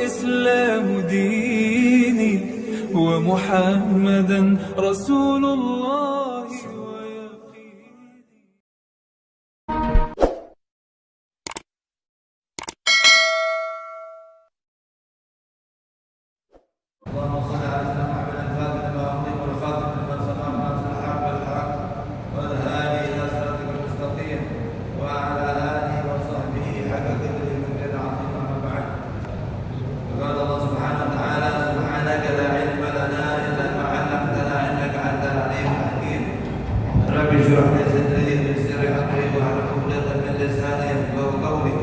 والإسلام ديني ومحمدا رسول الله ويقيني. اللهم صل على سيدنا محمد الفاتح لما أغلق والخاتم لما سبق ناصر الحق بالحق والهادي إلى صراطك المستقيم وعلى آله وصحبه حق قدره من غير عظيم. أما بعد، فقال الله سبحانه وتعالى: سبحانك لا علم لنا إلا ما علمتنا إنك أنت العليم الحكيم. رب اشرح لي صدري ويسر لي أمري واحلل عقدة من لساني يفقهوا قولي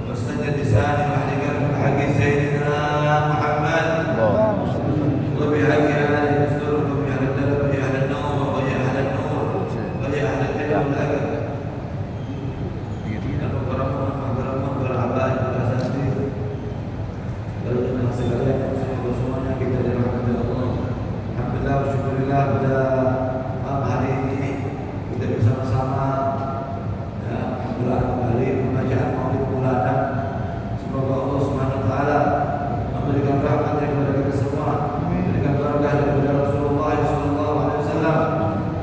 واستجد لساني واحلل عقدة حق سيدنا محمد وبحق آله يسترك بأهل الدلب وبأهل النور وبأهل النور وبأهل العلم والأجر. Al-Mukarram berabad berasasi lalu dengan segala semuanya kita dirahmati Allah. Alhamdulillah wa syukurillah pada malam hari ini kita bersama-sama kembali pembacaan Maulid bulanan. Semoga Allah Subhanahu wa taala memberikan rahmat kepada kita semua, memberikan berkah kepada Rasulullah sallallahu alaihi wasallam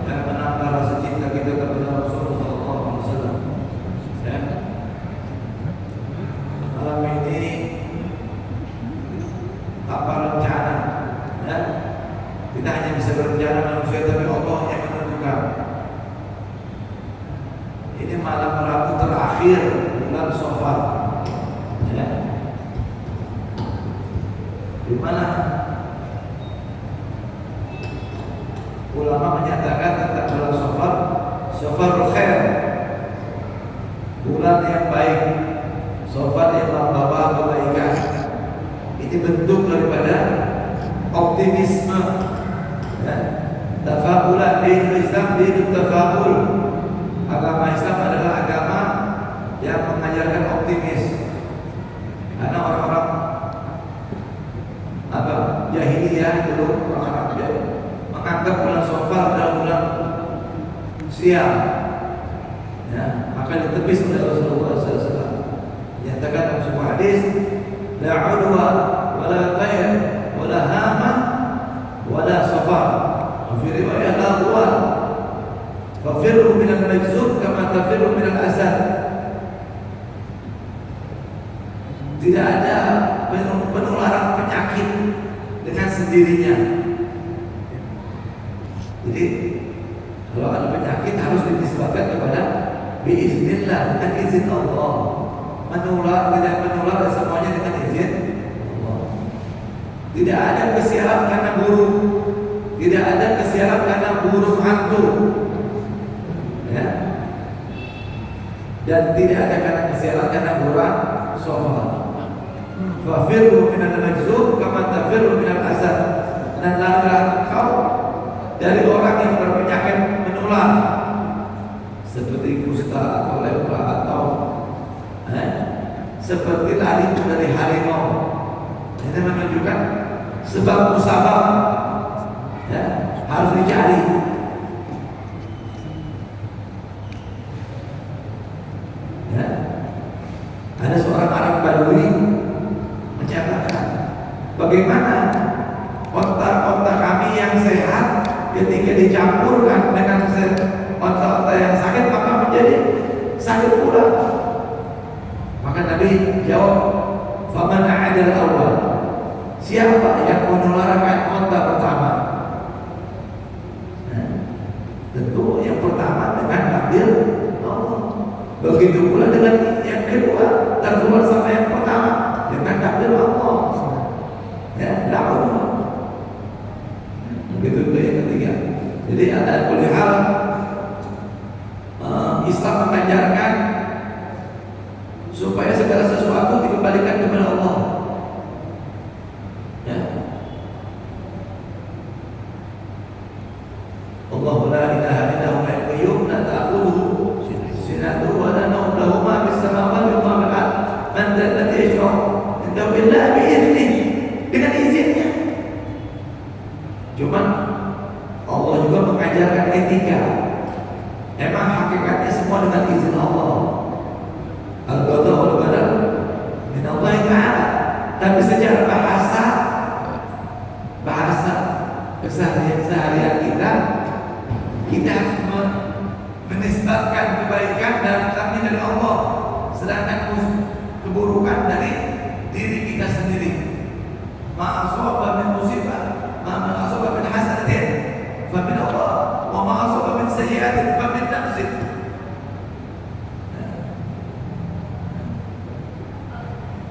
dan menambah rasa cinta kita kepada Rasulullah sallallahu alaihi wasallam. Dan malam ini apa rencana? Ya? Kita hanya bisa berencana manusia, tapi Allah yang menentukan. Ini malam Rabu terakhir bulan Safar. Ya. Di mana ulama menyatakan tentang bulan Safar, Safarul Khair, bulan yang baik, Safar yang membawa kebaikan. Ini bentuk daripada optimisme, ya. Tafaulan di Islam, di tafa'ul. Agama Islam adalah agama yang mengajarkan optimis. Karena orang-orang jahiliyah dulu, orang-orang menganggap bulan Safar adalah bulan sial, ya, maka ditepis oleh Rasulullah SAW. Dinyatakan dalam sebuah hadis, la udwa wala tayr wala hama wala safar. Fi riwayat la tuwal fafirru minal majzub kama tafirru minal asad. Tidak ada penularan penyakit dengan sendirinya. Jadi kalau ada penyakit harus dinisbatkan kepada biiznillah, dengan izin Allah. Menular tidak menular semuanya dengan izin Allah. Tidak ada kesialan karena burung, tidak ada kesialan karena burung hantu, ya. Dan tidak ada karena kesialan karena bulan Safar. Fafirru minal majzub kama tafirru minal asad. Dan larilah kau dari orang yang berpenyakit menular seperti kusta atau lepra atau seperti lari dari harimau. Ini menunjukkan sebab musabab, ya, harus dicari. Ya. Ada seorang Arab Badui menyatakan, bagaimana onta-onta kami yang sehat ketika dicampurkan dengan onta-onta yang sakit maka menjadi sakit pula. Maka Nabi jawab, faman a'adal awal, siapa yang menularkan onta pertama? Nah, tentu yang pertama dengan takdir Allah. Begitu pula dengan yang kedua, tertular sama yang pertama dengan takdir Allah. Ya, Allah. Begitu juga yang ketiga. Jadi ada hal Islam mengajarkan supaya segala sesuatu dikembalikan kepada Allah. Ya. Allahu la ilaha illa huwa al-qayyum la ta'khudhuhu sinatun wa la nawm, lahu ma fis samawati wa ma fil ardh, man dhal ladzi yashfa'u indahu illa bi idhnihi, dengan izinnya. Cuma Allah juga mengajarkan etika. Emang hakikatnya semua dengan izin Allah. Al-qada wal qadar min Allah Ta'ala. Tapi secara dari Allah, sedangkan keburukan dari diri kita sendiri. Ma asaba min musibah, ma asaba min hasanatin fa min Allah, wa ma asaba min sayyi'atin fa min nafsik.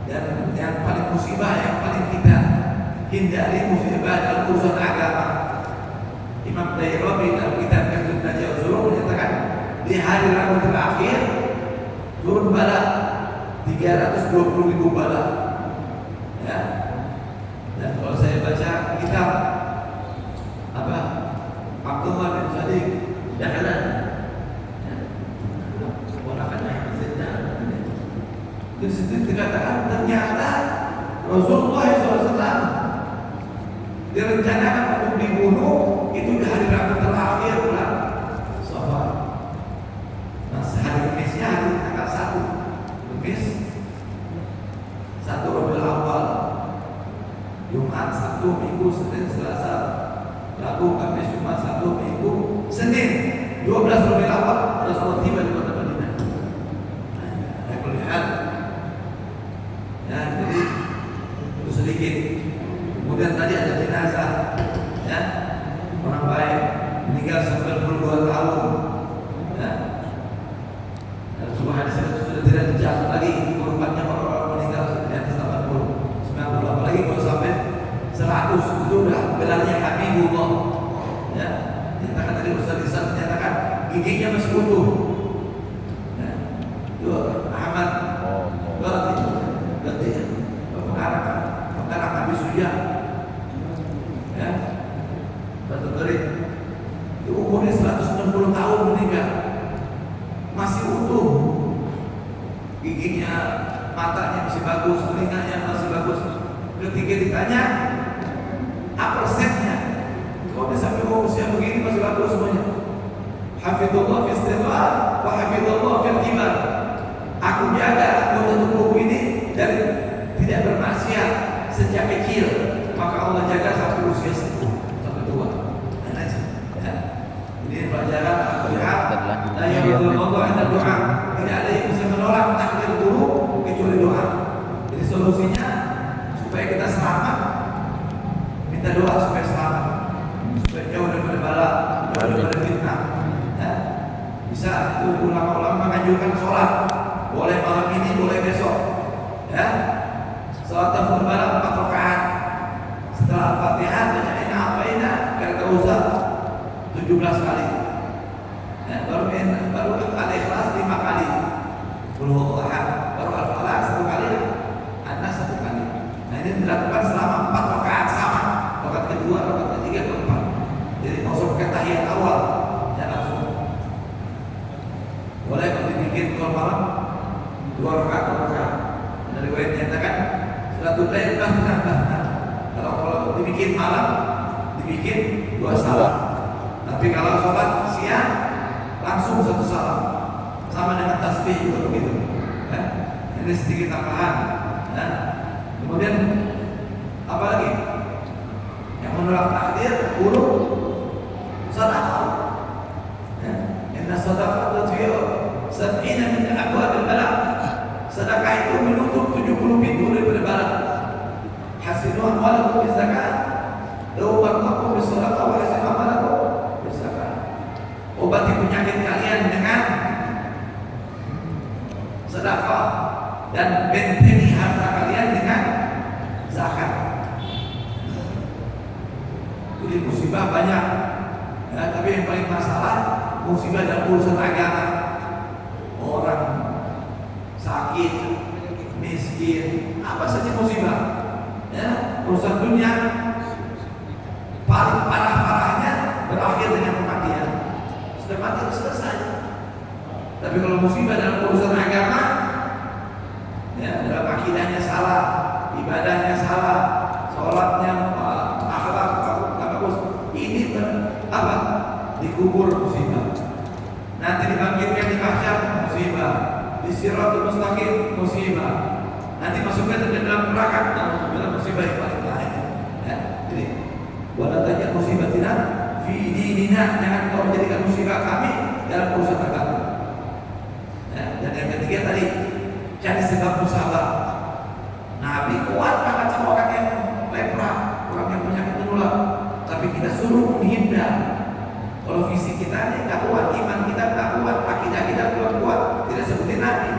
Dan yang paling musibah, yang paling kita hindari musibah dalam urusan agama. Imam Dairawi dalam kitab Kathul Najah Zurul menyatakan di hari Rabu terakhir turun bala 320.000 bala. Ya. Dan kalau saya baca kitab apa Abdullah bin Sadiq Dahlan, ponakannya Zainal, di situ dikatakan ternyata Rasulullah SAW direncanakan untuk dibunuh itu di hari Rabu terakhir bulan Safar. Nah, sehari Kamisnya hari tanggal 1 Kamis 1 Rabiul Awal, Jumat, Sabtu, Minggu, Senin, Selasa, Rabu, Kamis, Jumat, Sabtu, Minggu, Senin 12 Rabiul Awal Rasulullah tiba di kota Madinah. Nah, kulihat ya, jadi itu sedikit. Kemudian tadi ada jenazah, ya, orang baik meninggal 92 tahun, ya. Dan sebuah hadis itu sudah tidak dicatat lagi korbannya orang-orang meninggal di atas 80, 90, apalagi kalau sampai 100 itu udah gelarnya Habibullah, ya. Nyatakan tadi Ustaz Isan menyatakan giginya masih utuh, ya. Itu Ahmad berarti pengarang Habis Sujah, ya, Batu Gerik, itu umurnya 160 tahun meninggal, masih utuh, giginya, matanya masih bagus, telinganya masih bagus. Ketika ditanya apa resepnya, kok bisa sampai usia begini masih bagus semuanya? Hafizullah fi istighfar wa hafizullah fil kibar. Aku jaga anggota tubuhku ini dari tidak bermaksiat sejak kecil, maka Allah jaga sampai usia 10 sampai tua. Ya. Ini pelajaran lihat la yaqulu Allah ada doa. Tidak ada yang bisa menolak takdir buruk kecuali doa. Jadi solusinya supaya kita selamat, minta doa supaya selamat, supaya jauh daripada bala, jauh daripada fitnah. Ya. Bisa itu ulama-ulama menganjurkan sholat, boleh malam ini, boleh besok. Ya. Salat tafsir malam 4 rakaat. Setelah Al-Fatihah baca inna a'taina Al-Kautsar 17 kali. Ya, baru Al-Ikhlas 5 kali. Qul huwallahu ahad, baru Al-Falaq 1 kali, An-Nas 1 kali. Nah, ini dilakukan selama 4 rakaat sama. Rakaat kedua, rakaat ketiga, keempat. Jadi masuk ke tahiyat awal, ya langsung. Boleh kalau dibikin kalau malam 2 rakaat. Dari riwayat nyatakan Salatul Lail kalau dibikin malam dibikin 2 salam. Tapi kalau sholat siang langsung 1 salam. Sama dengan tasbih juga begitu. Ya. Ini sedikit tambahan. Ya. Kemudian apa lagi? Yang menolak takdir buruk sedekah. Ya. Inna sadaqata tudfi'u 70 min abwabil bala. Sedekah itu menutup 70 pintu daripada bala. Hasinu amwalakum bizakat, law barqakum bisadaqah wa hasinu amwalakum bizakat. Obati penyakit kalian dengan sedekah dan benteni harta kalian dengan zakat. Jadi musibah banyak, ya, tapi yang paling masalah musibah dalam urusan agama. Orang sakit, miskin, apa saja musibah. Ya, urusan dunia paling parah-parahnya berakhir dengan kematian. Sudah mati selesai. Tapi kalau musibah dalam urusan agama, ya, dalam akidahnya salah, ibadahnya salah, sholatnya akhlak tak bagus, ini apa? Dikubur musibah. Nanti dibangkitkan di mahsyar musibah. Di Siratul Mustaqim musibah. Nanti masukkan ke dalam neraka, dalam musibah yang paling lain. Ya, jadi wala tajal musibatina fi dinina, jangan kau menjadikan musibah kami dalam urusan agama. Ya, dan yang suruh menghindar. Kalau visi kita ini tak kuat, iman kita tak kuat, akidah kita belum kuat, tidak seperti Nabi.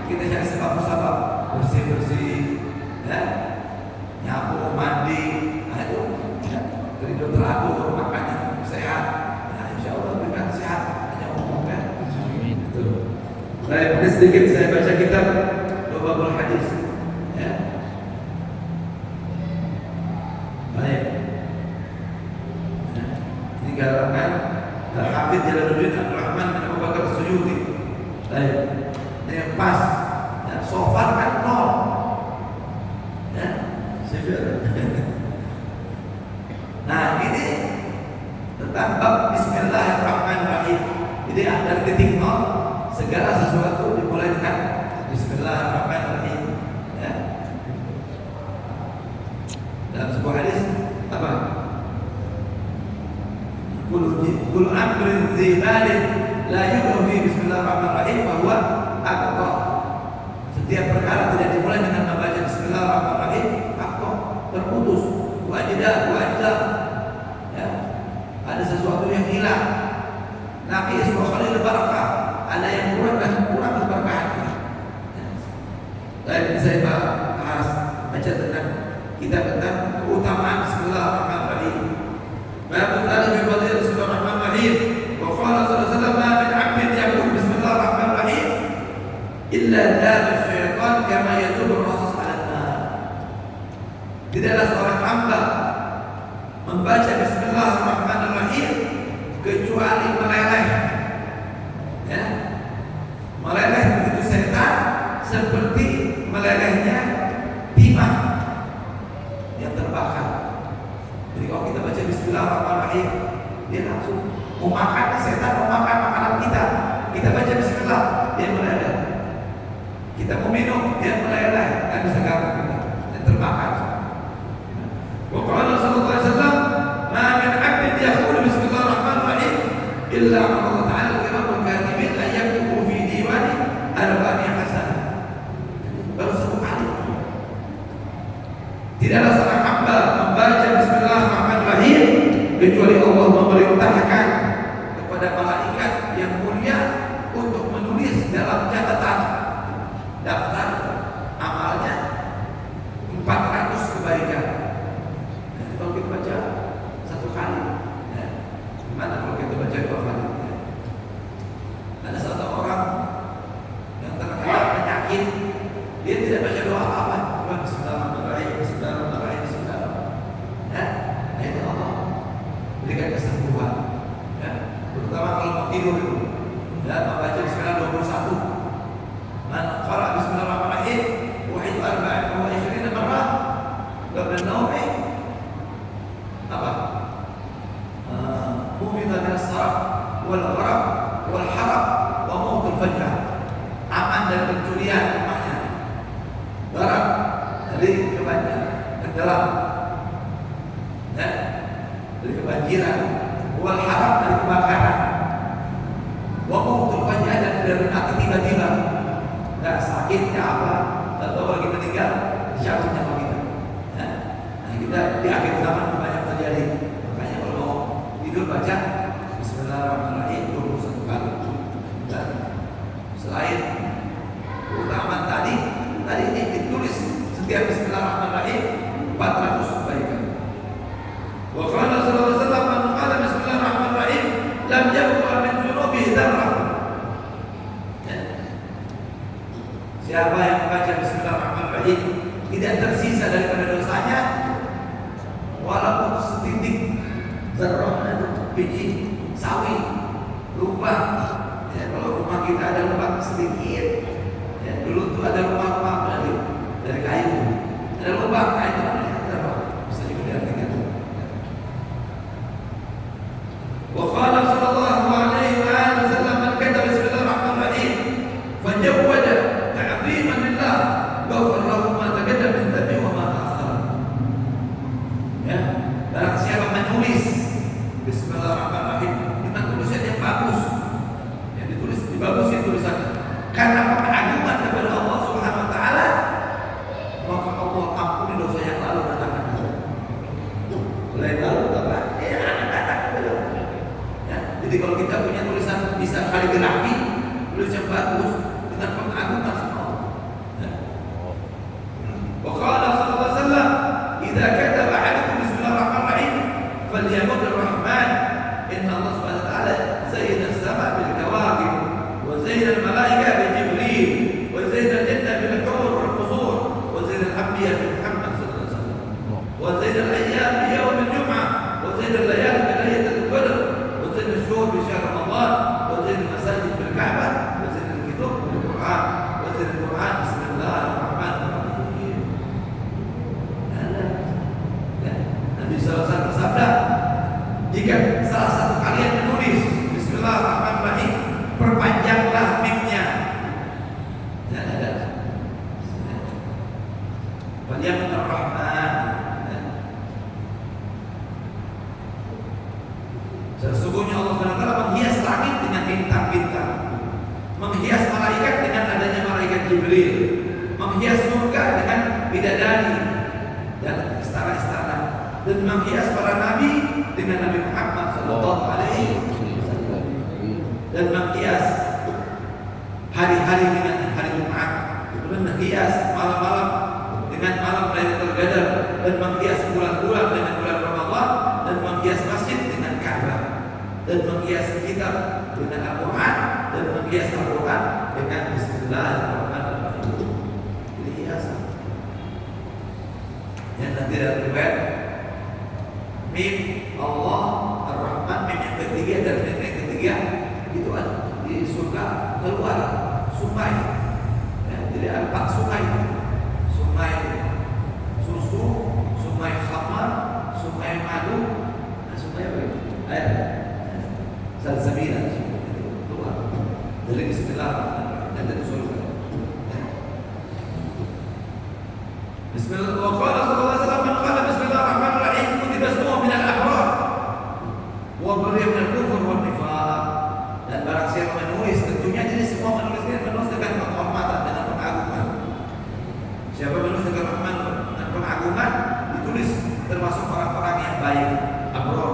Kita cari sebab-sebab, bersih-bersih, ya, nyapu, mandi, nah itu ya, dari dokter aku makanya sehat. Nah, insya Allah berikan sehat. Hanya ngomong kan. Itu. Baik, sedikit saya baca kitab Babul Hadis. Ya. Baik. Ini karangan Al-Hafidz Jalaluddin Abdul Rahman bin Abu Bakar As-Suyuti. Baik. Ini yang pas. Ya, so far kan nol. Ya, sifir. Nah, ini tentang bab Bismillahirrahmanirrahim. Jadi dari titik nol segala sesuatu dimulai dengan Bismillahirrahmanirrahim. Ya. Dalam sebuah hadis apa? Kul amrin zibalin la yublu fi Bismillahirrahmanirrahim bahwa akta. Setiap perkara tidak dimulai dengan membaca Bismillahirrahmanirrahim, akta terputus. Wajdah. Ya. Ada sesuatu yang hilang. Naqis wa khalil barakah. Ada yang kurang berkah. Tadi saya bahas baca tentang kitab tentang keutamaan Bismillahirrahmanirrahim. Bab tadi fadhilatu Bismillahirrahmanirrahim. Wa qala sallallahu alaihi wasallam ma min 'abdin yaqul Bismillahirrahmanirrahim illa daba syaitan kama yadubur rasul 'ala an-nar. Tidaklah seorang hamba membaca Bismillahirrahmanirrahim kecuali meleleh. Ya. Meleleh begitu setan seperti melelehnya timah yang terbakar. Jadi kalau kita baca Bismillahirrahmanirrahim, dia langsung mau makan, setan mau makan makanan kita. Kita baca Bismillah, dia meleleh. Kita mau minum, dia meleleh, dan bisa ganggu kita, dan terbakar. Wa qala sallallahu alaihi wasallam, "Ma min 'abdin yaqulu Bismillahirrahmanirrahim illa Allah Ta'ala al-kiramul katibin la yaktubu fi diwani arba'in hasanah." Baru satu kali. Tidaklah seorang hamba membaca Bismillahirrahmanirrahim kecuali Allah memerintahkan kepada malaikat yang mulia untuk menulis dalam catatan daftar amalnya 400 kebaikan. Jadi kalau kita baca satu kali, ya, gimana kalau kita baca 2 kali? Ya. Ada satu orang yang terkena penyakit, dia tidak baca doa apa-apa, cuma Bismillahirrahmanirrahim, Bismillahirrahmanirrahim, Bismillahirrahmanirrahim. Ya, nah itu Allah berikan kesembuhan. Ya, terutama kalau mau tidur itu, dan membaca Bismillah 21. Man qara Bismillahirrahmanirrahim wa itu arba'in wa 20 marrah qabla an-nawmi apa? Mufida min as-saraf wal gharab wal harab wa mautul fajr. Aman dari pencurian rumahnya, barang dari tenggelam, ya, dari kebanjiran, wal harab dari kebakaran, wa mautul fajr dari mati tiba-tiba. Nah, sakitnya apa? Atau lagi meninggal, cabut nyawa kita. Ya. Nah, kita di akhir zaman banyak terjadi. Makanya kalau mau tidur baca Bismillahirrahmanirrahim 21 kali. Dan selain keutamaan tadi ini ditulis setiap Bismillahirrahmanirrahim 400 kebaikan. Wa qala sallallahu alaihi wasallam man qala Bismillahirrahmanirrahim lam yabqa min dzunubihi dzarrah. Siapa yang membaca Bismillahirrahmanirrahim tidak tersisa daripada dosanya walaupun setitik zarrah, biji sawi, lubang. Ya, kalau rumah kita ada lubang sedikit, ya, dulu tuh ada rumah-rumah dari kayu, ada lubang kayu, zarrah, bisa juga diartikan. Wa qala sallallahu alaihi wasallam man kataba Bismillahirrahmanirrahim fajawwada ta'ziman lillah ghafara lahu ma taqaddama min dhanbi wa ma ta'akhkhara. Ya, barang siapa menulis Bismillahirrahmanirrahim dengan tulisan yang bagus, yang ditulis bagusnya tulisannya, karena apa? bagus dengan pengagungan sama Allah. Wa qala sallallahu alaihi wasallam, "Idza kataba 'alaykum bismillahirrahmanirrahim, falyamut ar-rahman. Inna Allah subhanahu wa ta'ala zayyana as-sama' bil kawakib, wa zayyana al-malaika bi Jibril, wa zayyana al-janna bil hur wal qusur, wa zayyana al-anbiya bi Muhammad sallallahu alaihi wasallam, wa zayyana al-ayyam bi yawm al-jum'ah, wa zayyana al-layali bi laylatil qadr, wa zayyana ash-shuhur bi shahr Ramadan, wa zayyana al-masajid bil Ka'bah, wa zayyana al-kitab bil Qur'an, wa zayyana al-Qur'an bismillahirrahmanirrahim." Nabi sallallahu alaihi wasallam bersabda, "Jika salah satu kalian menulis bismillahirrahmanirrahim, perpanjanglah mimnya." Falyamut ar-rahman. Sesungguhnya Allah SWT menghias langit dengan bintang-bintang, menghias malaikat dengan adanya malaikat Jibril, menghias surga dengan bidadari dan istana-istana, dan menghias para nabi dengan Nabi Muhammad sallallahu alaihi wasallam, dan menghias hari-hari dengan hari Jumat, dan menghias malam-malam dengan malam Lailatul Qadar, dan menghias bulan-bulan dengan bulan Ramadan, dan menghias masjid dengan Ka'bah, dan menghias kitab dengan Al-Quran, dan menghias Al-Quran dengan Bismillahirrahmanirrahim. Jadi hiasan. Yang nanti dalam riwayat mim Allah Ar-Rahman, mim yang ketiga dan mim yang ketiga itu ada di surga keluar sungai. Ya, jadi ada 4 sungai. Sungai susu, sungai khamar, sungai madu, dan sungai apa? Air. Salsabila keluar dari Bismillahirrahmanirrahim dan dari surga. Bismillah. Wa qala sallallahu alaihi wasallam, "Man qala bismillahirrahmanirrahim kutiba ismuhu minal abrar wa bari'a minal kufur wan nifaq." Dan barang siapa menulis, tentunya jadi semua menulis dengan penghormatan, dengan pengagungan. Siapa menulis dengan pengagungan, ditulis termasuk orang-orang yang baik, abrar,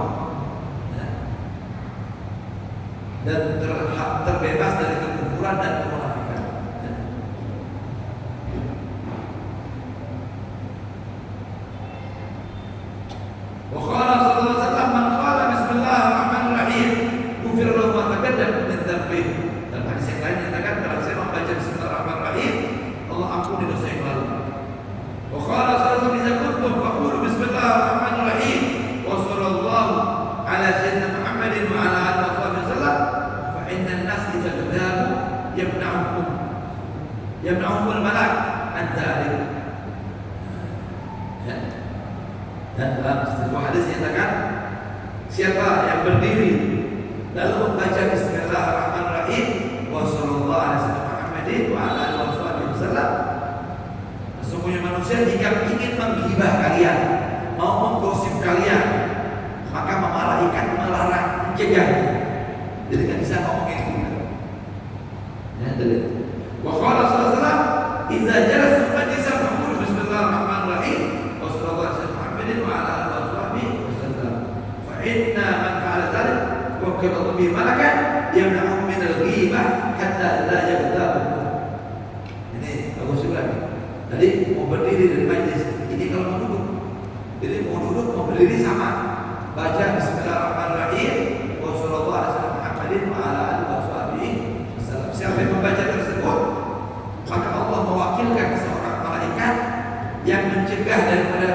dan terbebas dari kekufuran dan kemunafikan. Wa qala sallallahu alaihi wasallam, "Man qala bismillahirrahmanirrahim, ghufira lahu ma taqaddama min dhanbihi." Dan hadis yang lain menyatakan, kalau saya membaca bismillahirrahmanirrahim, Allah ampuni dosa yang lalu. Wa qala sallallahu alaihi wasallam, "Idza kuntum faqulu bismillahirrahmanirrahim wa sallallahu ala sayyidina Muhammadin wa ala alihi wa sahbihi wasallam, fa inna an-nas idza kadabu yamna'uhum al-malak an dhalik." Dan dalam sebuah hadis nyatakan, siapa yang berdiri lalu membaca bismillahirrahmanirrahim wa sallallahu alaihi Muhammadin wa ala alihi wasallam, sesungguhnya manusia jika ingin menghibah kalian, mau menggosip kalian, maka malaikat melarang, mencegah. Jadi kan bisa ngomongin kita. Ya, dari wa qala sallallahu alaihi wasallam, "Idza jalasa majlisan faqulu bismillahirrahmanirrahim wa sallallahu alaihi Muhammadin wa ala alihi wasallam, fa inna man fa'ala dzalik wa qala bihi malakan yamna'u min al-ghibah hatta la yaghdab." Ini bagus juga. Jadi mau berdiri dari majlis, ini kalau mau duduk. Jadi mau duduk, mau berdiri sama. Baca bismillahirrahmanirrahim wa sallallahu alaihi Muhammadin wa ala alihi wasallam. Siapa yang membaca tersebut, maka Allah mewakilkan seorang malaikat yang mencegah daripada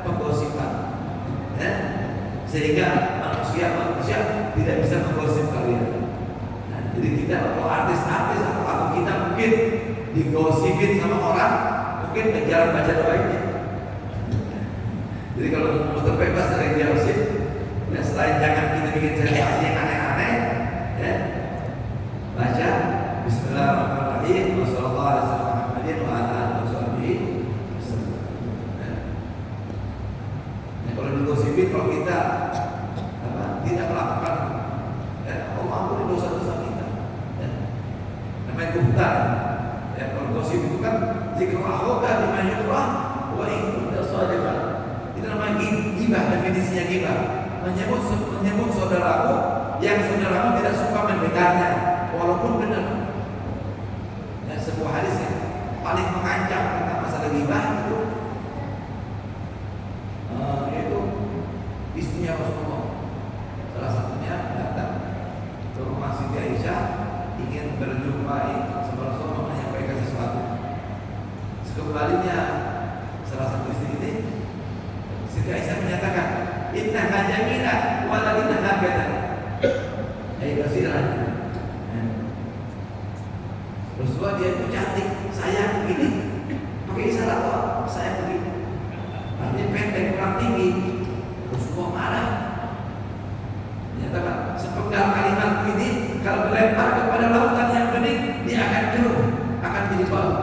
penggosipan, ya? Sehingga manusia tidak bisa menggosip kalian. Nah, jadi kita atau artis-artis atau kita mungkin digosipin sama orang, mungkin jarang baca doanya. Jadi kalau mau terbebas dari gosip, ya selain jangan kita bikin sensasi yang aneh-aneh, ya, baca Bismillahirrahmanirrahim wa sallallahu alaihi Muhammadin wa ala alihi wasallam. Kalau digosipin, kalau kita tidak melakukan, ya, Allah ampuni dosa-dosa kita. Ya. Namanya buhtan. Ya, kalau gosip itu kan zikrul akhaka bima yukrah wa in kunta shadiqan. Itu namanya ghibah, definisinya ghibah. Menyebut saudaramu yang saudaramu tidak suka mendengarnya, walaupun benar. sebaliknya salah satu istri ini Siti Aisyah menyatakan inna hajamina waladina hagatan kasiran. Rasulullah dia itu cantik, saya begini pakai isyarat kok, saya begini artinya pendek, kurang tinggi. Rasulullah marah, menyatakan sepenggal kalimat ini kalau dilempar kepada lautan yang bening dia akan keruh, akan jadi bau.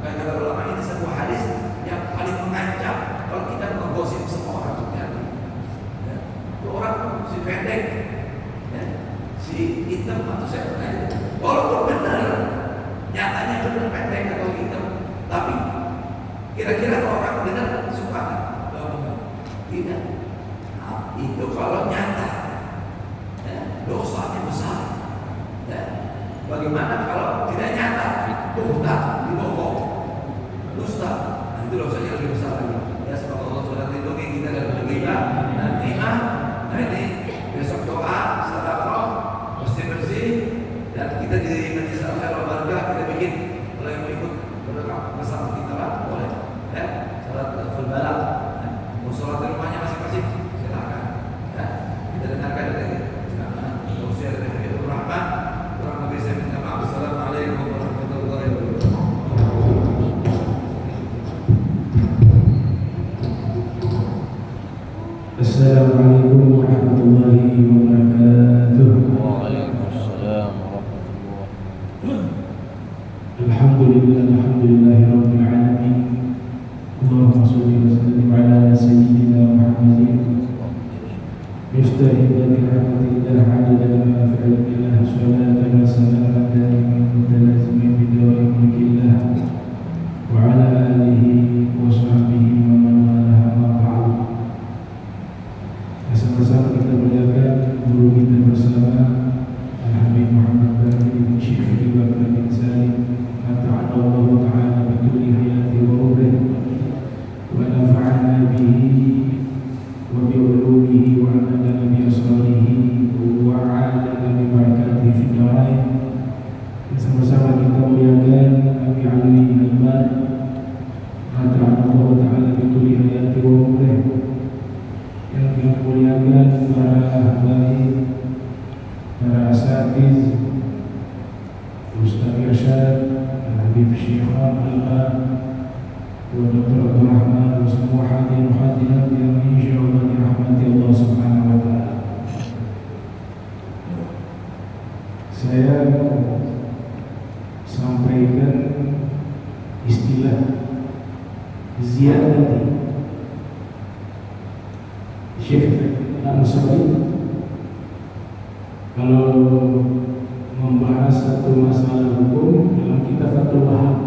Maka kata ulama ini sebuah hadis yang paling mengancam kalau kita menggosip semua orang terjadi. Ya. Orang si pendek, ya, si hitam atau saya bertanya, walaupun benar, nyatanya benar pendek atau hitam, tapi kira-kira orang benar suka tidak? Nah, itu kalau nyata, ya, dosanya besar. Ya. Bagaimana kalau tidak nyata? Bukan dibohong, dusta. Nah, itu dosanya lebih besar lagi. Ya, sebab Allah sudah lindungi kita dari ghibah dan nimah. Nah ini besok doa, sedekah, bersih-bersih, dan kita di Majlis Al-Khair wal Barakah kita bikin kalau yang mau ikut berdoa bersama kita lah boleh. Ya, salat full balak. Mau sholat di rumahnya masing-masing silakan. Ya, kita dengarkan dari tausiah dari Habibur Rahman. Kurang lebih saya minta maaf. Assalamualaikum warahmatullahi wabarakatuh. Assalamualaikum warahmatullahi wabarakatuh. Waalaikumsalam warahmatullahi wabarakatuh. Alhamdulillahi rabbil alamin. Allahumma shalli wa sallim ala sayyidina Muhammadin miftahil ladzi rahmatillah adada ma fi ilmillah salatan wa salaman daiman mutalazimin bidawai mulkillah wa ala alihi wa sahbihi wa man walaha ma ba'd. Sama-sama kita muliakan guru kita bersama Al-Habib Muhammad Bakri bin Syekh Abi Bakar bin Salim Mata'ala Allah Ta'ala bituli hayati wa umrih wa nafa'ana bihi wa bi'ulumihi wa amadana bi asrarihi wa a'adana bi barakatihi fi darain. Sama-sama kita muliakan Abi Ali Al-Bar Mata'ala Allah Ta'ala bituli hayati wa umrih yang dimuliakan para habaib, para asatiz, Ustaz Irsyad, Habib Syekh Al-Bar, Dr. Abdul Rahman, dan semua hadirin hadirat yang insyaallah dirahmati Allah Subhanahu wa taala. Saya mau sampaikan istilah ziyadati Syekh Al-Ansari kalau membahas satu masalah hukum dalam kitab Fathul Wahab.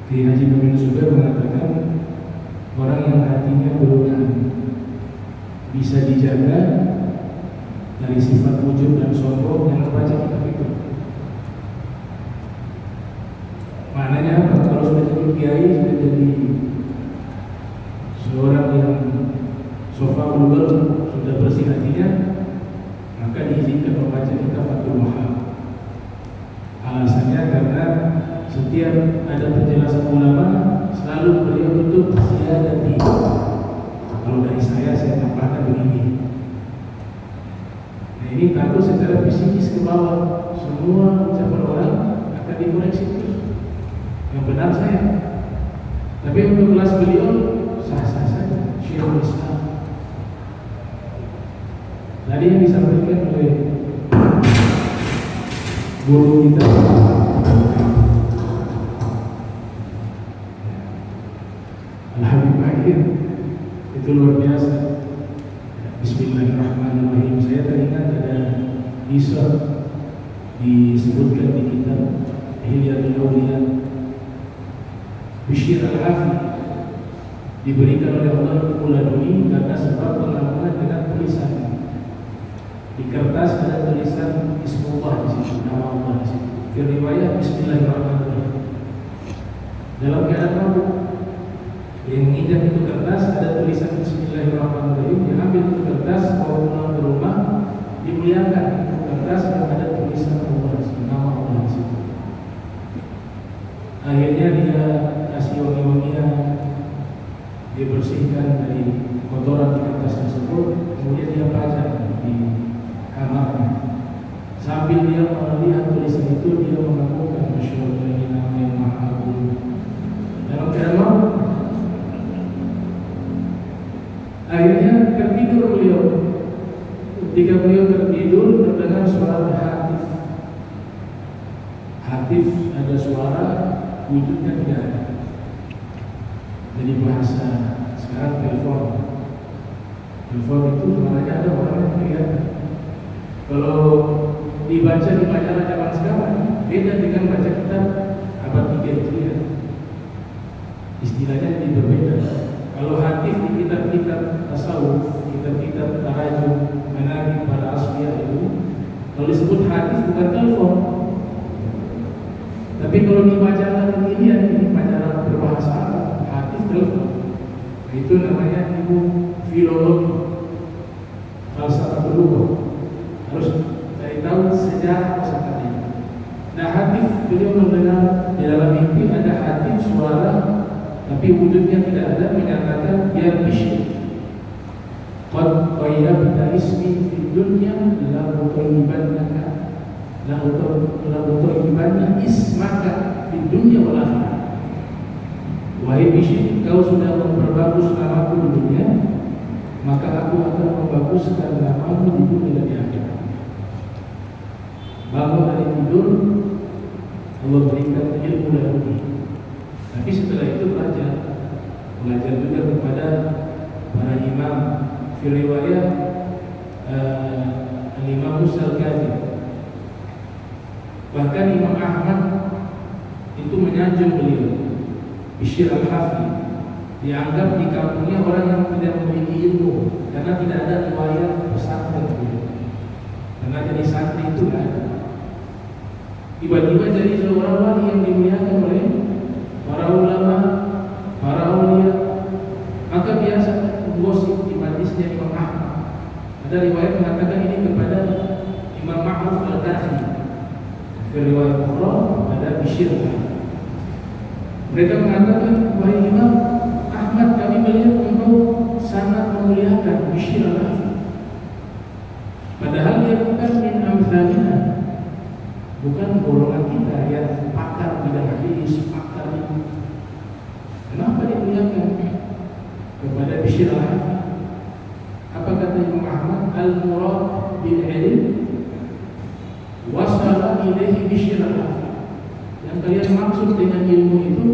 Ki Haji Muhammad Zubair mengatakan orang yang hatinya belum bisa dijaga dari sifat wujud dan sombong yang membaca kitab itu. Maknanya apa? Kalau sudah jadi kiai, sudah jadi seorang yang sofa bulur, sudah bersih hatinya, maka diizinkan membaca kitab Fathul Wahab. Alasannya karena setiap ada penjelasan ulama selalu beliau tutup ziyadati. Kalau dari saya tambahkan begini. Nah ini takut secara fisikis ke bawah, semua ucapan orang akan dikoreksi terus. Yang benar saya. Tapi untuk kelas beliau sah-sah saja. Syekhul Islam. Tadi yang disampaikan oleh guru kita Al-Habib Bakir itu luar biasa. Bismillahirrahmanirrahim. Saya teringat ada kisah disebutkan di kitab Hilyatul Awliya. Bishr Al-Hafi diberikan oleh Allah Ta'ala dunia karena sebab pengakuan dengan tulisan. Di kertas ada tulisan Bismillah di situ, nama Allah di situ. Di riwayat Bismillahirrahmanirrahim. Dalam keadaan mabuk, yang menginjak itu kertas ada tulisan Bismillahirrahmanirrahim. Dia ambil itu kertas, bawa pulang ke rumah, dimuliakan itu kertas yang ada tulisan Allah di situ, nama Allah di situ. Akhirnya dia kasih wangi-wangian, dia bersihkan dari kotoran di kertas tersebut, kemudian dia pajang di kamarnya. Sambil dia melihat tulisan itu, dia mengakukan masyhur dari nama yang maha agung. Dalam keadaan akhirnya tertidur beliau. Ketika beliau tertidur, terdengar suara hatif. Hatif ada suara, wujudnya tidak ada. Jadi bahasa sekarang telepon. Telepon itu suaranya ada, orangnya tidak. Kalau dibaca di majalah zaman sekarang, beda dengan baca kitab abad 3 Hijriah. Istilahnya jadi berbeda. Kalau hatif di kitab-kitab tasawuf, kitab-kitab tarajum, manaqib para asfiya itu, kalau disebut hatif bukan telepon. Tapi kalau di majalah ini majalah berbahasa Arab, hatif telepon. Itu namanya ilmu filologi, falsafah lugah. Harus cari tahu sejarah kosakata ini. Nah, hatif beliau mendengar di dalam mimpi ada hatif suara, tapi wujudnya tidak ada, menyatakan ya Bishr, qad qayyabta ismi fid dunya la uqayyibannaka la uqayyibanna ismaka fid dunya wal akhirah. Wahai Bishr, kau sudah memperbagus namaku di dunia, maka aku akan membaguskan namamu di dunia dan di akhirat. Bangun dari tidur, Allah berikan ilmu laduni. Tapi setelah itu belajar juga kepada para imam. Fi riwayat Imam Al-Ghazali. Bahkan Imam Ahmad itu menyanjung beliau. Bishr Al-Hafi dianggap di kampungnya orang yang tidak memiliki ilmu, karena tidak ada riwayat pesantren beliau. Karena jadi santri itu kan tiba-tiba jadi seorang wali yang dimuliakan oleh para ulama, para aulia. Maka biasa gosip di majlisnya Imam Ahmad. Ada riwayat mengatakan ini kepada Imam Ma'ruf Al-Qadhi. Riwayat Bukhari ada Bishr. Mereka mengatakan, wahai Imam Ahmad, kami melihat engkau sangat memuliakan Bishr Al-Hafi. Padahal dia bukan min amsalina, bukan golongan kita yang pakar bidang hadis, pakar itu. Kenapa dimuliakan kepada Bishr Al-Hafi? Apa kata Imam Ahmad? Al-murad bil ilm wasala ilaihi Bishr Al-Hafi. Yang kalian maksud dengan ilmu itu,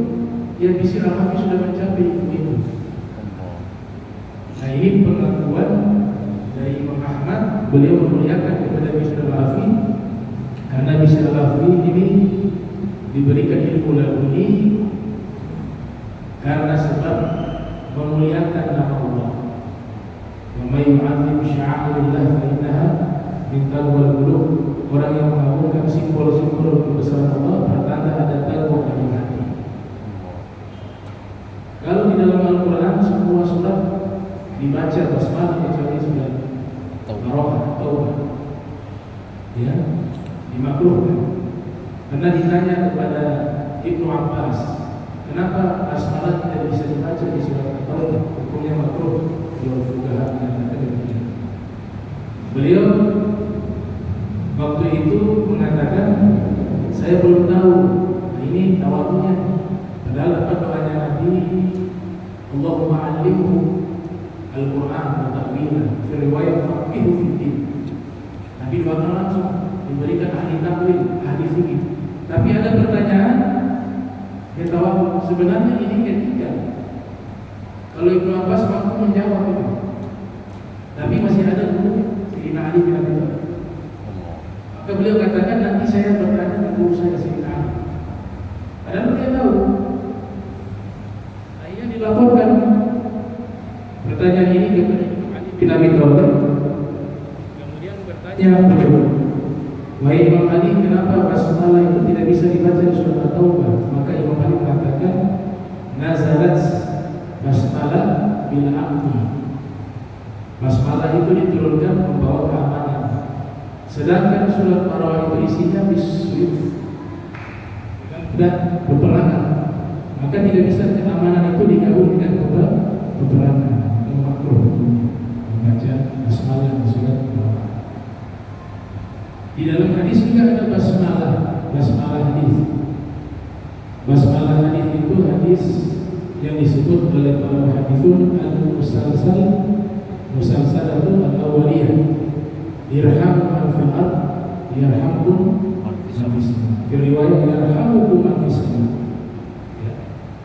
ya Bishr Al-Hafi sudah mencapai ilmu itu. Nah, ini pengakuan dari Imam Ahmad. Beliau memuliakan kepada Bishr Al-Hafi karena Bishr Al-Hafi ini diberikan ilmu laduni karena sebab memuliakan nama Allah. Wa may yu'azzim sya'airillah fa innaha min taqwal qulub. Orang yang mengagungkan simbol-simbol kebesaran Allah bertanda ada takwa dalam hati. Kalau di dalam Al-Quran semua surat dibaca basmalah kecuali surat Taubah, ya, dimakruhkan. Karena ditanya kepada Ibnu Abbas, kenapa basmalah tidak bisa dibaca di surat Taubah? Hukumnya makruh. Beliau waktu itu mengatakan, saya belum tahu. Nah, ini tawadunya. Padahal apa doanya Nabi? Allahumma 'allimhu Al-Quran wa ta'wila fi riwayat faqihu fi din. Nabi doakan langsung diberikan ahli takwil, ahli fikih. Tapi ada pertanyaan, ya tahu sebenarnya ini ketiga. Kalau Ibnu Abbas mampu menjawab itu, tapi masih ada dulu Sayyidina Ali bin Abi Thalib. Maka beliau katakan, nanti saya bertanya ke guru saya Sayyidina Ali. Padahal dia tahu. Akhirnya dilaporkan pertanyaan ini kepada Ali bin Abi Thalib. Kemudian bertanya beliau, wahai Imam Ali, kenapa basmalah itu tidak bisa dibaca di surat At-Taubah? Maka Imam Ali mengatakan, nazalat basmalah bil amni. Basmalah itu diturunkan membawa keamanan. Sedangkan surat Ar-Ra'd itu isinya bisyuf, dengan pedang. peperangan, maka tidak bisa keamanan itu digabung dengan peperangan. Itu makruh membaca basmalah di surat Al-Baqarah. Di dalam hadis juga ada basmalah hadis. Basmalah hadis itu hadis yang disebut oleh para muhadditsun al-musalsal itu al-awwaliyah. Irhamu man fil ard yarhamkum man fis sama. Di riwayat yarhamukum man fis sama. Ya,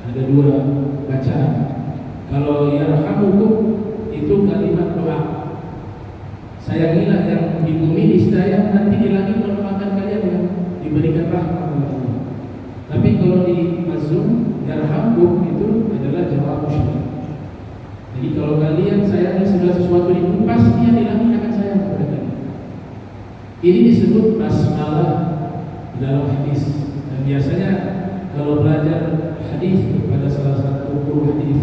ada dua bacaan. Kalau yarhamukum itu kalimat doa. Sayangilah yang di bumi niscaya nanti di langit mendoakan kalian yang diberikan rahmat oleh Allah. Tapi kalau di mazmum yarhamkum itu adalah jawab syarat. Jadi kalau kalian sayangi segala sesuatu di bumi, pasti yang di langit akan sayang kepada kalian. Ini disebut basmalah dalam hadis. Dan biasanya kalau belajar hadis kepada salah satu guru hadis,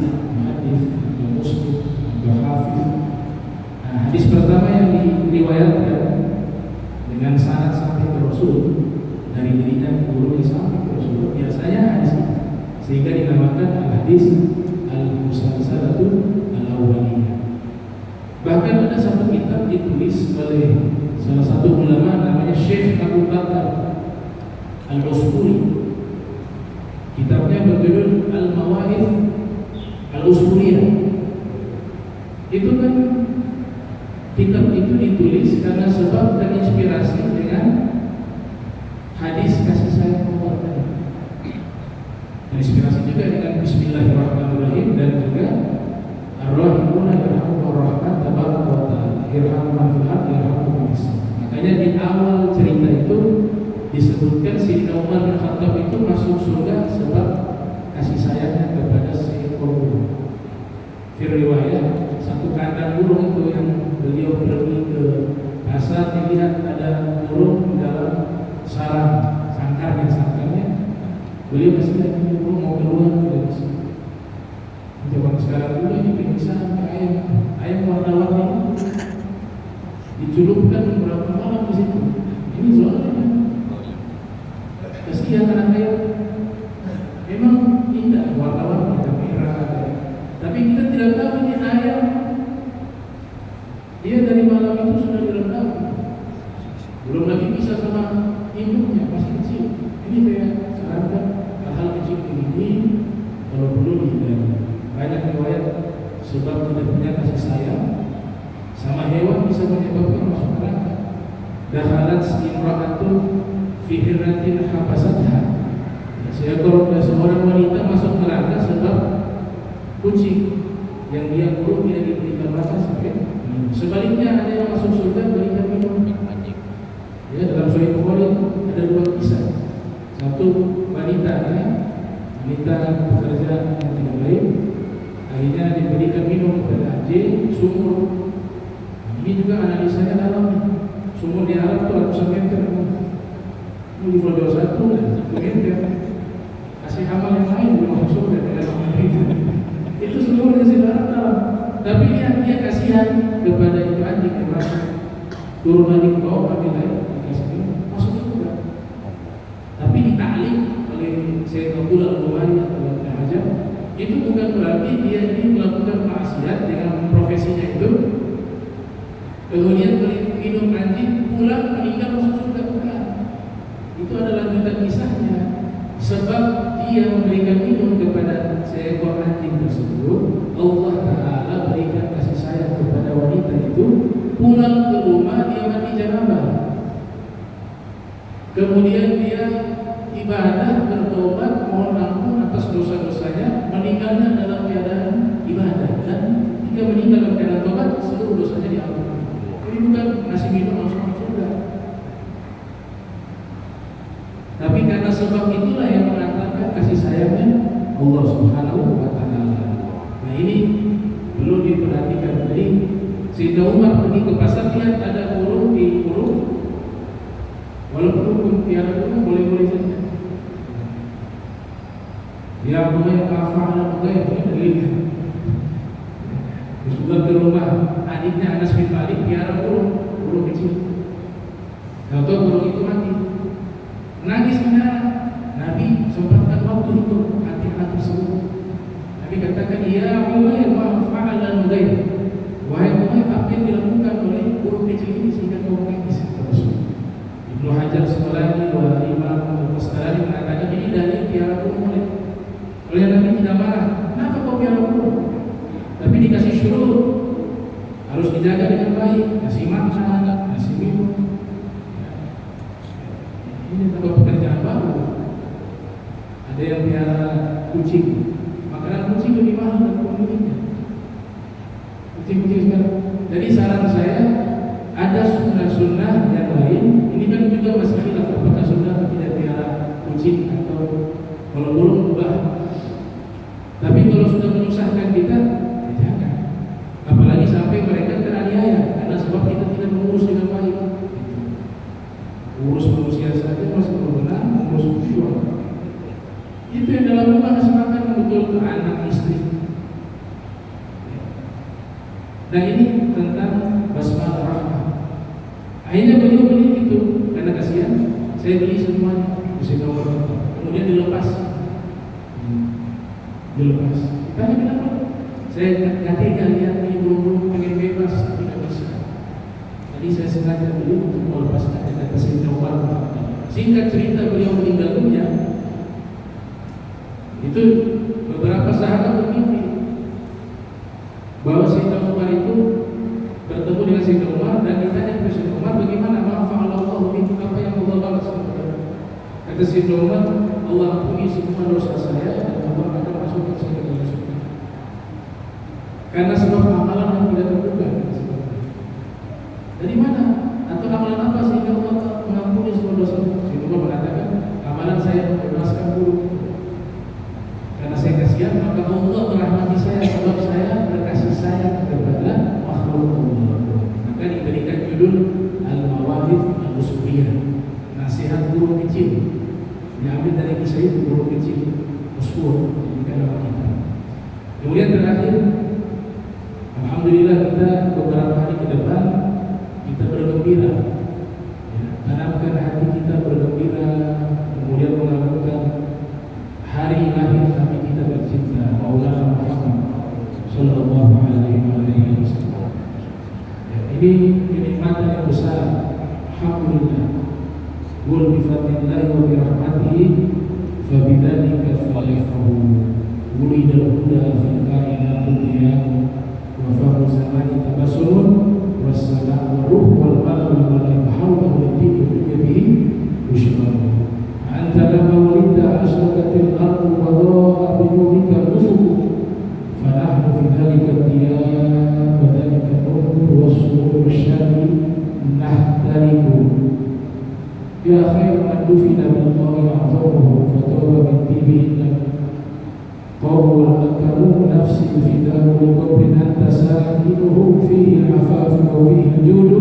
Muslim, atau Hafiz, hadis pertama yang diriwayatkan dengan sanad sampai ke Rasul dari dirinya guru yang sampai ke Rasul biasanya hadis ini, sehingga dinamakan al-hadis al-musalsalatu al-awwaliyah. Bahkan ada satu kitab ditulis oleh salah satu ulama namanya Syekh Abu Bakar Al-Usburi. Kitabnya berjudul Al-Mawa'idh Al-Usburiyah. Itu kan kitab itu ditulis karena sebab dan inspirasi dengan hadis kasih sayang Allah tadi. Inspirasi juga dengan Bismillahirrahmanirrahim dan juga Ar-Rahimuna yarhamuhur rahman tabaraka wa ta'ala yarhamu man fil ardi yarhamukum man fis sama. Makanya di awal cerita itu disebutkan Sayyidina Umar bin Khattab itu masuk surga sebab kasih sayangnya kepada seekor burung. Di riwayat satu kandang burung itu yang beliau pergi ke pasar, dilihat ada burung di dalam sangkarnya, beliau masih lagi burung mau keluar dari sini. Zaman sekarang dulu ini pingsan ayam warna-warni diculupkan beberapa malam di situ. Ini soalnya kasihan anak ayam, memang indah warna-warni ada merah, tapi kita tidak tahu ini ayam dia dari malam itu sudah direndam, belum lagi bisa sama induknya masih kecil. Ini saya sarankan hal-hal kecil ini kalau perlu dihindari. Banyak riwayat sebab tidak punya kasih sayang sama hewan bisa menyebabkan masuk neraka. Dakhalat imra'atu fi hirratin habasatha. Seorang wanita masuk neraka sebab kucing yang dia kurung tidak diberikan makan sampai. Sebaliknya ada yang masuk surga berikan minum. Ya, dalam Sahih Bukhari ada dua kisah. Satu wanita bekerja yang tidak baik, akhirnya diberikan minum kepada anjing sumur. Ini juga analisanya dalam sumur di alam itu ratusan meter. Ini di Pulau 1 meter. Kasih amal yang lain belum masuk surga dalam itu sumurnya sekarang dalam. Tapi dia kasihan kepada itu anjing yang masuk turun lagi ke bawah, ambil air, dikasih masuk surga. Tapi ditaklim oleh Syekh Abdul Al-Bukhari atau Ibnu Hajar, itu bukan berarti dia ini melakukan maksiat dengan profesinya itu, kemudian minum anjing pulang meninggal masuk surga, bukan. Itu adalah lanjutan kisahnya. Sebab dia memberikan minum kepada seekor anjing tersebut, Allah Ta'ala berikan kasih sayang kepada wanita itu. Pulang ke rumah dia mati janabah, kemudian dia ibadah, bertobat, mohon ampun atas dosa-dosanya, meninggalnya dalam keadaan ibadah, dan jika meninggal dalam keadaan tobat seluruh dosanya diampuni. Ini bukan ngasih minum langsung masuk surga. Tapi karena sebab itulah yang mengantarkan kasih sayangnya Allah Subhanahu wa Ta'ala. Nah, ini perlu diperhatikan. Jadi Sayyidina Umar pergi ke pasar, lihat ada burung dikurung, walaupun piara burung boleh-boleh saja. Ya mulai kafah mulai dilihat. Disebut ke rumah adiknya Anas bin Malik piara burung kecil. Tahu burung itu mati, nangis menara. Nabi sempatkan untuk hati-hati tersebut. Nabi katakan, ya Umair ma fa'ala Nudair, wahai Umair, apa yang dilakukan oleh burung kecil ini sehingga kau menangis? Ibnu Hajar Asqalani wa Imam Al-Asqalani mengatakan ini dari piara burung oleh Nabi tidak marah. Kenapa kau piara burung? Tapi dikasih syurut, harus dijaga dengan baik, kasih makan, kasih minum. Ini tambah pekerjaan baru. Ada yang piara kucing, makanan kucing lebih mahal dari pemiliknya. Kucing-kucing sekarang. Jadi saran saya, ada sunnah-sunnah yang lain. Ini kan juga masih khilaf apakah sunnah tidak piara kucing atau kalau burung ubah. Tapi kalau sudah menyusahkan kita, ya jangan. Apalagi sampai mereka teraniaya karena sebab kita tidak mengurus dengan baik. Urus manusia saja masih berbenah, mengurus jiwa. Itu yang dalam rumah kasih makan betul ke anak istri. Dan ini tentang basmalah rahmah. Akhirnya beliau beli itu karena kasihan. Saya beli semuanya, mesti nomor berapa. Kemudian dilepas. Tanya kenapa? Saya nggak tega lihat ini burung pengen bebas, tidak bisa. Jadi saya sengaja beli untuk melepaskan kata Sayyidina Umar. Singkat cerita, beliau meninggal dunia. Itu beberapa sahabat bermimpi bahwa Sayyidina Umar itu bertemu dengan Sayyidina Umar dan ditanya kepada Sayyidina Umar, bagaimana ma'afa'alallahu minkum, apa yang Allah balas kepada. Kata Sayyidina Umar, Allah ampuni semua dosa saya dan Allah akan masukkan saya ke dalam surga. Karena sebab amalan yang tidak terduga. Dari mana? Atau amalan apa sehingga Allah mengampuni semua dosa? Sayyidina Umar mengatakan, amalan saya membebaskan burung. Karena saya kasihan, maka Allah merahmati saya sebab saya berkasih sayang kepada makhluk Allah. Maka diberikan judul Al-Mawadid Al-Usbiyah, nasihat burung kecil. Diambil dari kisah itu, burung kecil Usbur di dalam kita. Kemudian terakhir, alhamdulillah kita beberapa hari ke depan kita bergembira, tanamkan hati kita bergembira, kemudian melakukan hari lahir Nabi kita tercinta Maulana Muhammad Sallallahu Alaihi Wasallam. Ini kenikmatan yang besar. Alhamdulillah. Qul bi fadlillahi wa bi rahmatihi fa bidzalika falyafrahu. Wulidal huda fil kainati diyan wa fahru zamani tabassumun wassalam wa ruh wal qalb wal bahru wa tibi bihi ushmaru. Anta lama wulidta asraqatil ardu wa dha'a bi nurika al-ufuq fa nahnu fi dhalika diyan wa dhalika nur was-surur syadi nahtariku. Ya khair man dufina billahi a'zamuhu fatawa min tibi qawwal akamu nafsi fidahu liqabrin anta sakinuhu fihi al-afaf wa fihi al-judu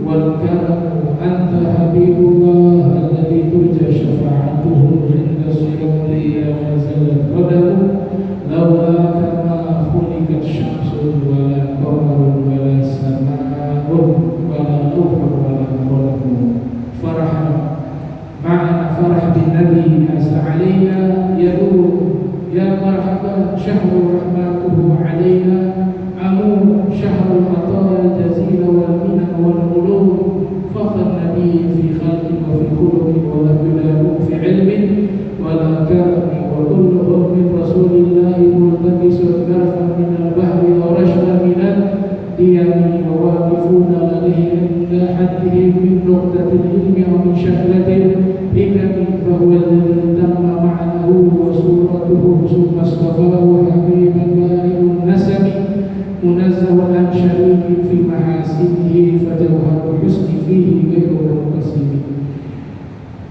wal karamu anta habibullah alladhi turja syafa'atuhu inda suyuli ya mazalat qadamu lawla kama khuliqat syamsun wala qamarun wala sama'un wala nuhun wala qalamu فرحا معنا فرح بالنبي أسى علينا يدور يا مرحبا شهر رحمته علينا عموم شهر العطايا الجزيل والمنن والعلوم فخر النبي في خلق وفي خلق ولا بلاد في علم ولا كرم وكلهم من رسول الله ملتمس غرفا من البحر ورشدا من الديم وواقفون لديه عند حدهم من نقطة العلم ومن شهلة الحكم فهو الذي تم معناه وصورته ثم اصطفاه حبيبا بارئ النسب منزه عن شريك في محاسنه فجوهر الحسن فيه غير منقسم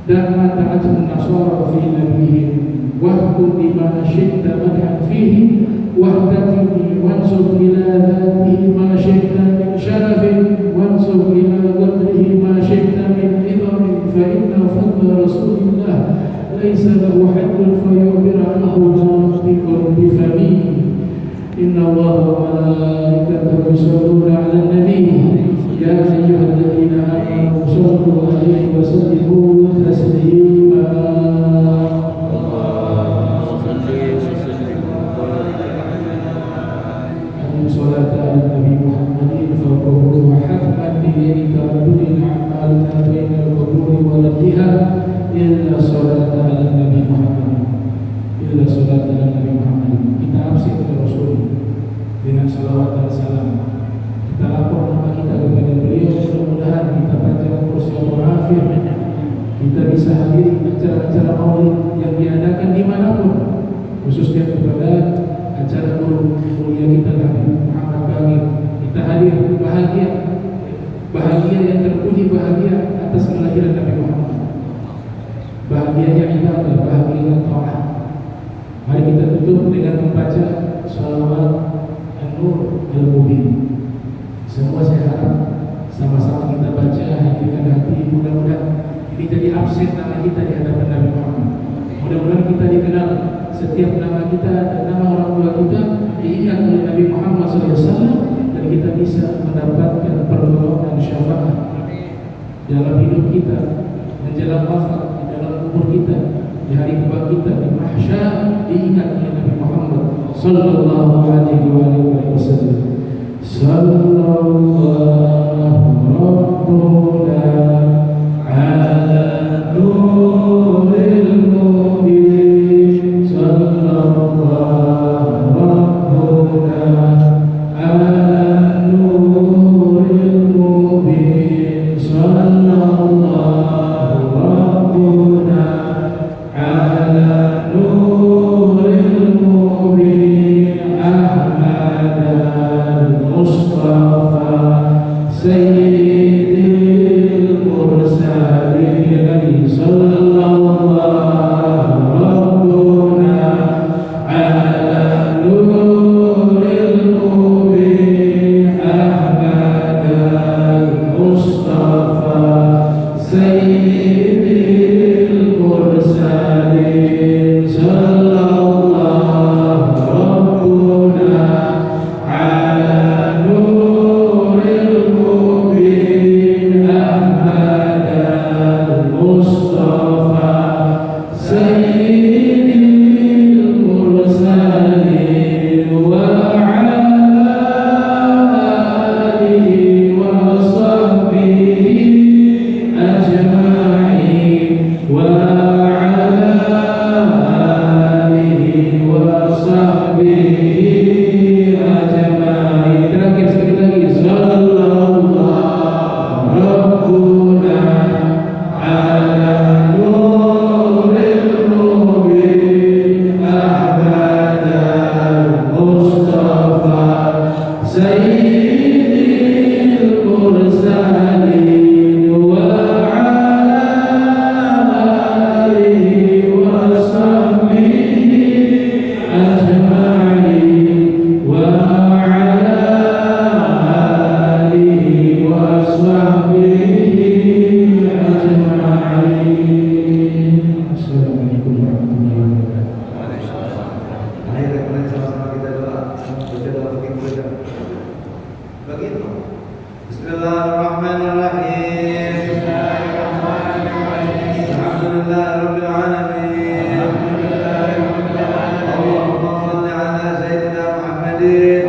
دام دعته النصارى في نبيهم واحكم بما شئت مدحا فيه واهتدني وانسب إلى ذاته ما شئت من شرف وانسب إلى قدره ما شئت من عظم فإن فضل رسول الله ليس له حد فيعبر عنه ناطق بفمه إن الله وملائكته يصلون على النبي يا أيها الذين آمنوا صلوا عليه وسلموا تسليما. salat dan Nabi Muhammad, kita absen ke Rasul dengan salawat dan salam. Kita lapor nama kita kepada beliau, mudah-mudahan kita panjang umur sehat walafiat. Kita bisa hadiri acara-acara maulid yang diadakan dimanapun, khususnya kepada acara guru mulia kita Nabi Muhammad Bangir. Kita hadir bahagia yang terpuji, bahagia atas kelahiran Nabi Muhammad, bahagianya ibadah, bahagianya ta'ah. Mari kita tutup dengan membaca salawat An-Nur Al-Mubin. Semua saya harap sama-sama kita baca, hadirkan hati. Mudah-mudahan ini jadi absen nama kita di hadapan Nabi Muhammad. Mudah-mudahan kita dikenal, setiap nama kita dan nama orang tua kita diingat oleh Nabi Muhammad SAW, dan kita bisa mendapatkan pertolongan syafaat dalam hidup kita, menjelang wafat, di dalam kubur kita, di hari kebangkitan, di mahsyar, diingat oleh Nabi Muhammad sallallahu alaihi wasallam. Sallallahu rabbuna ala nuril mubin, sallallahu rabbuna ala nuril mubin, sallallahu rabbuna ala nuril mubin, Ahmad al-Mustafa Sayyidil Mursalin, sallallahu rabbuna ala nuril mubin, Ahmad al-Mustafa Sayyidil Mursalin, sallallahu rabbuna ala nuril mubin, Ahmad al-Mustafa Sayyidil Mursalin, wa ala alihi wa sahbihi ajma'in, wa ala alihi wa sahbihi ajma'in. Terakhir sekali lagi, sallallahu rabbuna ala nuril mubin, Ahmad al-Mustafa Sayyidil Mursalin, wa ala alihi wa sahbihi ajma'in, wa ala alihi wa sahbihi ajma'in. Assalamualaikum warahmatullahi wabarakatuh. Akhir kemarin sama-sama kita doa, baca doa begitu. Begitu. Bismillahirrahmanirrahim. Alhamdulillahirabbil alamin. Allahumma shalli ala sayyidina Muhammadin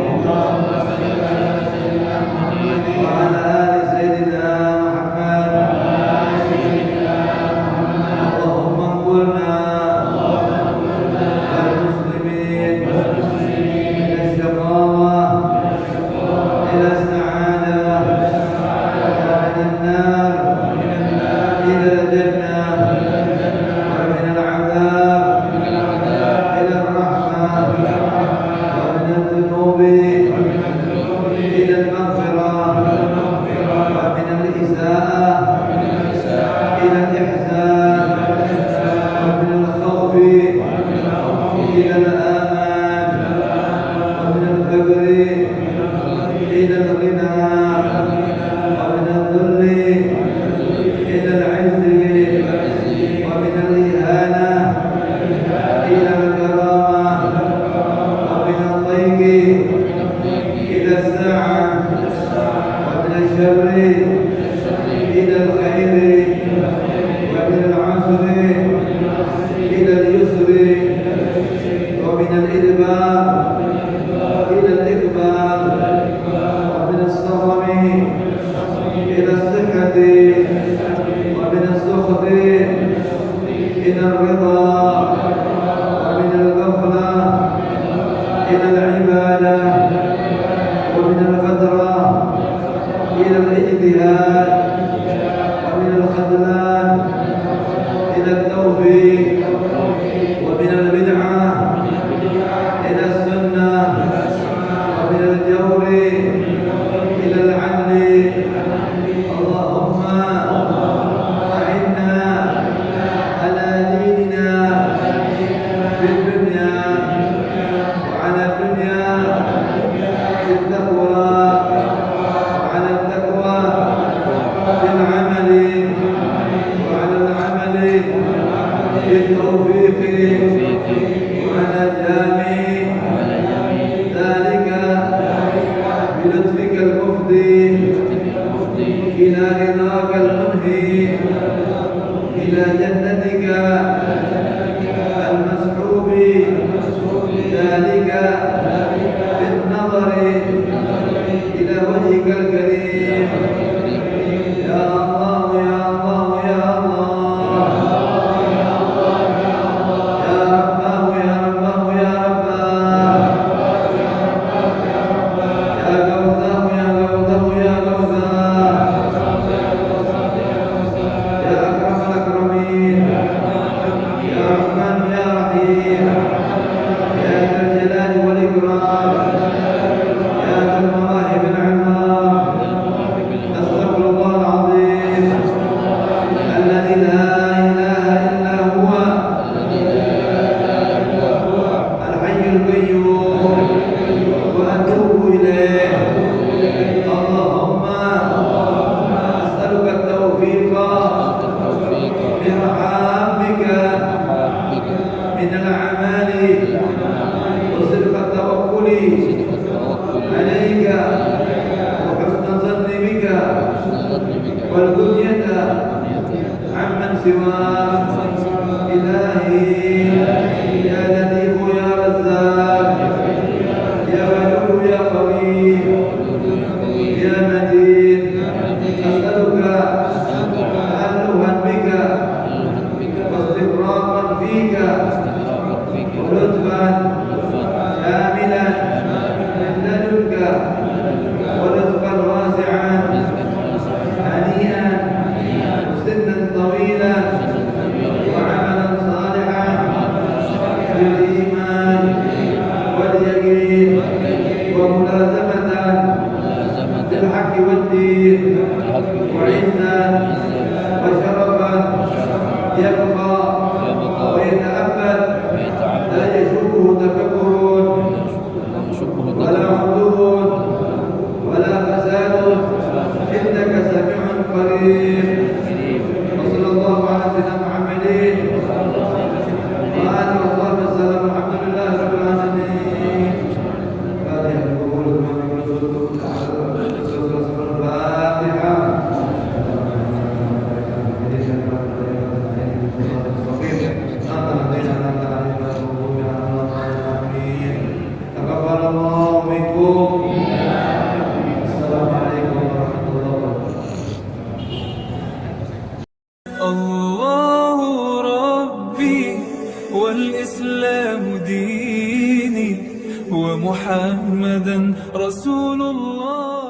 wa ala ali sayyidina Muhammad. Allahumma qulna المسلمين إلى الشقاوة إلى السعادة، من النار إلى الجنة، ومن العذاب إلى الرحمة، ومن الذنوب إلى المغفرة، ومن الإساءة إلى الإحسان، ومن الخوف إلى الآمان، ومن الفقر إلى الغنى، ومن الذل إلى العز، ومن الإهانة إلى الكرامة، ومن الضيق إلى السعة، ومن الشر إلى الخير، ومن العسر إلى اليسر، ومن الإدبار إلى الإقبال، ومن الصرم إلى الصحة، ومن السخط إلى الرضا، ومن الغفلة من العبادة ومن الفترة إلى الاجتهاد ومن الخذلان إلى التوفيق ومن البدعة إلى السنة ومن الجور إلى العدل. اللهم أعنا على ديننا في الدنيا وعلى الدنيا في التقوى وعلى التقوى في العمل وعلى العمل في التوفيق وعلى الجامع ذلك بلطفك المفضي إلى رضاك المنهي إلى جنتك المسحوب ذلك بالنظر إلى وجهك الكريم. يا الله يا الله يا الله يا رباه يا رباه يا رباه يا غوثاه يا غوثاه يا غوثاه يا أكرم الأكرمين يا رحمن يا رحيم يا ذا الجلال والإكرام يا ذا المواهب العظام. أستغفر الله العظيم الذي لا إله إلا هو الحي القيوم وأتوب إليه. اللهم أسألك التوفيق لمحابك من الأعمال وصدق التوكل عليك وحسن الظن بك والغنية عمن سواك. إلهي يا لطيف يا رزاق يا ودود يا قوي يا متين أسألك تألها بك واستغراقا فيك ولطفا كاملا من لدنك ورزقا واسعا هنيئا سنا طويلا وعملا صالحا بالإيمان واليقين وملازمة للحق والدين وعزا وشرفا يبقى ويتأبد لا يشوبه تكبر ولا عدو ولا فساد إنك سميع قريب. وصلى الله على سيدنا محمد وآله وصحبه وسلم. الحمد لله رب العالمين. فاتحة القبول والمن والرسول الفاتحة. تقبل الله منكم. السلام عليكم ورحمة الله وبركاته. الله ربي والإسلام ديني ومحمدا رسول الله.